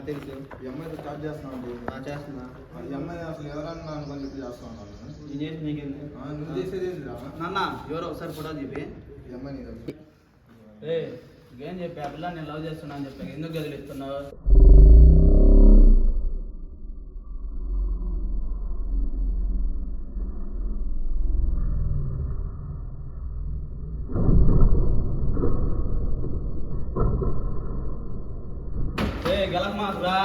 తెలుసు ఎంఐతో స్టార్ట్ చేస్తున్నాను చేస్తున్నా ఎంఐ అసలు ఎవరన్నా అనుకొని చెప్పి చేస్తా ఉన్నాను నువ్వు చేసేది నాన్న ఎవరో ఒకసారి ఫోటో చెప్పి ఎంఐ ఏం చెప్పి ఆ పిల్ల నేను లవ్ చేస్తున్నా అని చెప్పి ఎందుకు గదిలిస్తున్నావు? గెలక మాకురా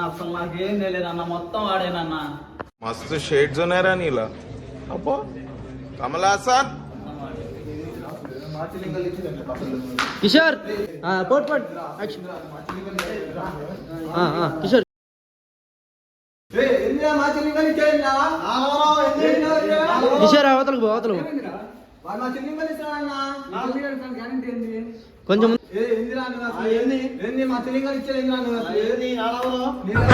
అసలు నాకేం తెలియదు అన్న, మొత్తం వాడేనన్నా. మస్తు షేడ్స్ ఉన్నాయరా నీలా. అబ్బో కమలాసన్ కిషోర్ కిషోర్ కిషోర్ అవతలకు అవతలకు కొంచెం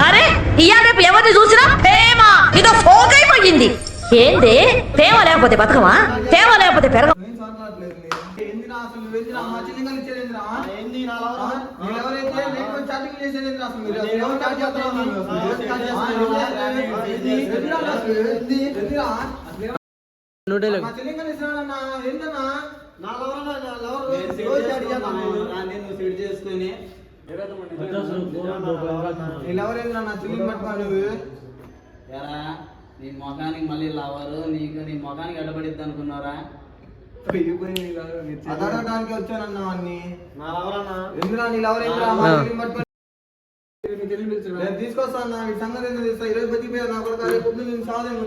అరే ఇవాళ రేపు ఎవరిని చూసినా ప్రేమ ఇదో పోగైపోయింది. ఏంది ప్రేమ లేకపోతే బతకమా, ప్రేమ లేకపోతే పెరగ. నీ మొఖానికి మళ్ళీ లవరు, నీకు నీ మొఖానికి అడ్డపడిద్ది అనుకున్నారా? అదడానికి వచ్చానన్నా అన్ని తీసుకొస్తాను సంగతి ఈరోజు బతికిపోయా నా కొడుకు రేపు నేను సాధన